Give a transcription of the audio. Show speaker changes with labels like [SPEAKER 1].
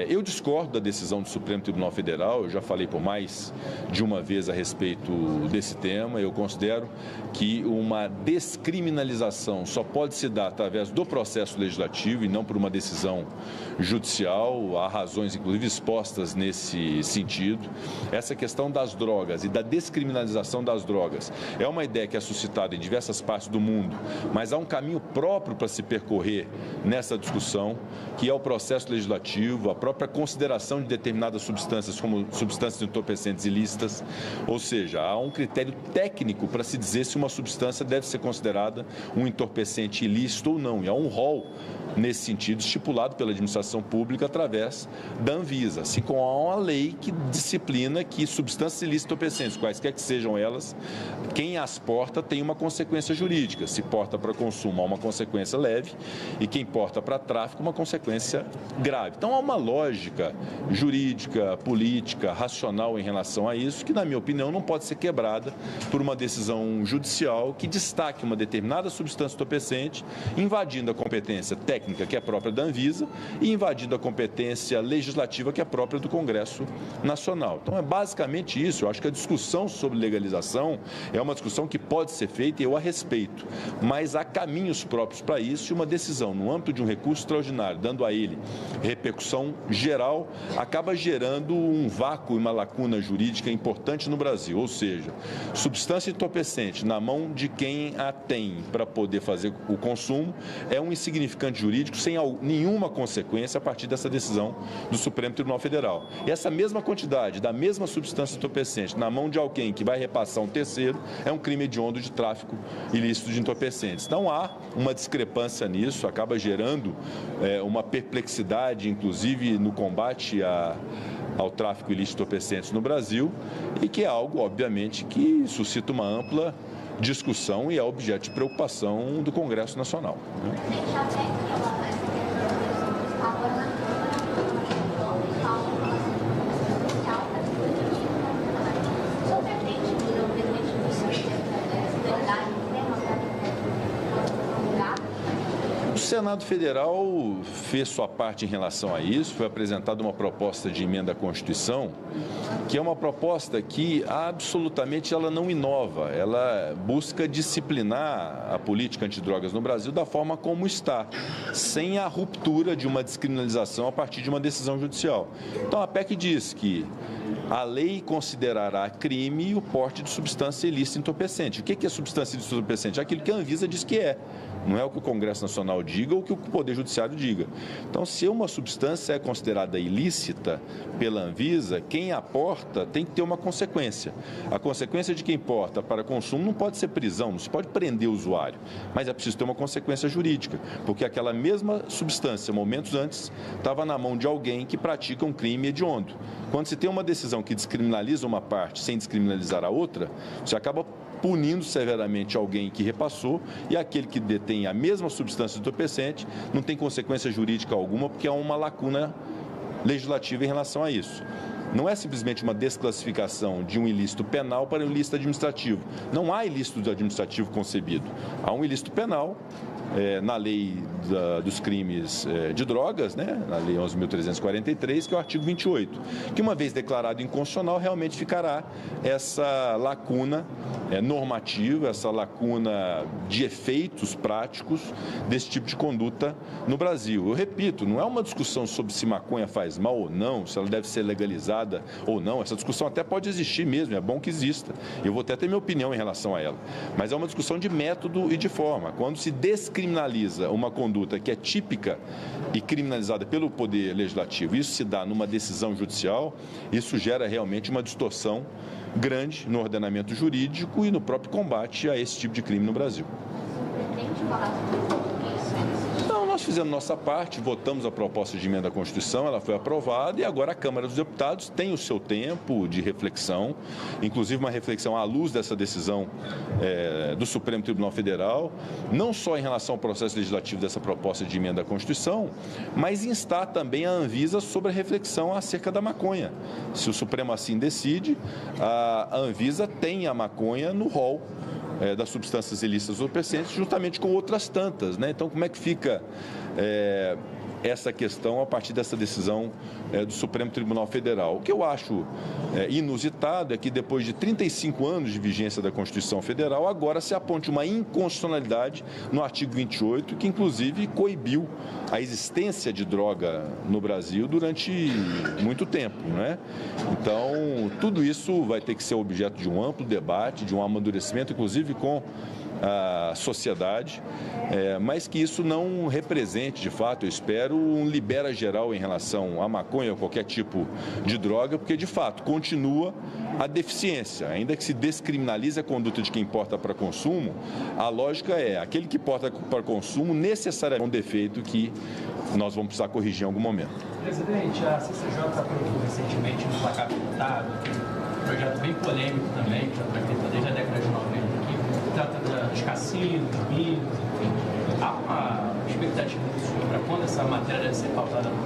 [SPEAKER 1] Eu discordo da decisão do Supremo Tribunal Federal, eu já falei por mais de uma vez a respeito desse tema. Eu considero que uma descriminalização só pode se dar através do processo legislativo e não por uma decisão judicial. Há razões, inclusive, expostas nesse sentido. Essa questão das drogas e da descriminalização das drogas é uma ideia que é suscitada em diversas partes do mundo, mas há um caminho próprio para se percorrer nessa discussão, que é o processo legislativo, a própria consideração de determinadas substâncias como substâncias entorpecentes ilícitas, ou seja, há um critério técnico para se dizer se uma substância deve ser considerada um entorpecente ilícito ou não, e há um rol nesse sentido estipulado pela administração pública através da Anvisa, assim como há uma lei que disciplina que substâncias ilícitas entorpecentes, quaisquer que sejam elas, quem as porta tem uma consequência jurídica, se porta para consumo há uma consequência leve e quem porta para tráfico uma consequência grave. Então há uma lógica jurídica, política, racional em relação a isso, que na minha opinião não pode ser quebrada por uma decisão judicial que destaque uma determinada substância entorpecente, invadindo a competência técnica que é própria da Anvisa e invadindo a competência legislativa que é própria do Congresso Nacional. Então é basicamente isso. Eu acho que a discussão sobre legalização é uma discussão que pode ser feita e eu a respeito, mas há caminhos próprios para isso e uma decisão no âmbito de um recurso extraordinário, dando a ele repercussão geral, acaba gerando um vácuo e uma lacuna jurídica importante no Brasil, ou seja, substância entorpecente na mão de quem a tem para poder fazer o consumo é um insignificante jurídico sem nenhuma consequência a partir dessa decisão do Supremo Tribunal Federal. E essa mesma quantidade da mesma substância entorpecente na mão de alguém que vai repassar um terceiro é um crime hediondo de tráfico ilícito de entorpecentes. Então há uma discrepância nisso, acaba gerando uma perplexidade, inclusive no combate ao tráfico ilícito de entorpecentes no Brasil, e que é algo, obviamente, que suscita uma ampla discussão e é objeto de preocupação do Congresso Nacional. O Senado Federal fez sua parte em relação a isso, foi apresentada uma proposta de emenda à Constituição, que é uma proposta que absolutamente ela não inova, ela busca disciplinar a política antidrogas no Brasil da forma como está, sem a ruptura de uma descriminalização a partir de uma decisão judicial. Então a PEC diz que a lei considerará crime o porte de substância ilícita entorpecente. O que é substância ilícita entorpecente? É aquilo que a Anvisa diz que é. Não é o que o Congresso Nacional diga ou o que o Poder Judiciário diga. Então, se uma substância é considerada ilícita pela Anvisa, quem a porta tem que ter uma consequência. A consequência de quem porta para consumo não pode ser prisão, não se pode prender o usuário, mas é preciso ter uma consequência jurídica, porque aquela mesma substância, momentos antes, estava na mão de alguém que pratica um crime hediondo. Quando se tem uma decisão que descriminaliza uma parte sem descriminalizar a outra, você acaba punindo severamente alguém que repassou e aquele que detém a mesma substância entorpecente não tem consequência jurídica alguma, porque há uma lacuna legislativa em relação a isso. Não é simplesmente uma desclassificação de um ilícito penal para um ilícito administrativo. Não há ilícito administrativo concebido. Há um ilícito penal na lei dos crimes de drogas, né? Na lei 11.343, que é o artigo 28, que uma vez declarado inconstitucional, realmente ficará essa lacuna normativa, essa lacuna de efeitos práticos desse tipo de conduta no Brasil. Eu repito, não é uma discussão sobre se maconha faz mal ou não, se ela deve ser legalizada ou não. Essa discussão até pode existir mesmo, é bom que exista. Eu vou até ter minha opinião em relação a ela. Mas é uma discussão de método e de forma. Quando se descriminaliza uma conduta que é típica e criminalizada pelo Poder Legislativo, isso se dá numa decisão judicial, isso gera realmente uma distorção grande no ordenamento jurídico e no próprio combate a esse tipo de crime no Brasil. Não, nós fizemos nossa parte, votamos a proposta de emenda à Constituição, ela foi aprovada e agora a Câmara dos Deputados tem o seu tempo de reflexão, inclusive uma reflexão à luz dessa decisão do Supremo Tribunal Federal, não só em relação ao processo legislativo dessa proposta de emenda à Constituição, mas instar também a Anvisa sobre a reflexão acerca da maconha. Se o Supremo assim decide, a Anvisa tem a maconha no rol das substâncias ilícitas entorpecentes, juntamente com outras tantas, né? Então, como é que fica essa questão a partir dessa decisão do Supremo Tribunal Federal. O que eu acho inusitado é que depois de 35 anos de vigência da Constituição Federal, agora se aponte uma inconstitucionalidade no artigo 28, que inclusive coibiu a existência de droga no Brasil durante muito tempo, né? Então, tudo isso vai ter que ser objeto de um amplo debate, de um amadurecimento, inclusive com a sociedade, mas que isso não represente, de fato, eu espero, um libera geral em relação à maconha ou qualquer tipo de droga, porque, de fato, continua a deficiência. Ainda que se descriminalize a conduta de quem porta para consumo, a lógica é aquele que porta para consumo necessariamente é um defeito que nós vamos precisar corrigir em algum momento.
[SPEAKER 2] Presidente, a CCJ aprovou recentemente no placar pilotado, um projeto bem polêmico também, que já foi feito desde a década de 90 aqui, trata dos cassinos, dos bingos, enfim. Há uma expectativa para quando essa matéria deve ser pautada no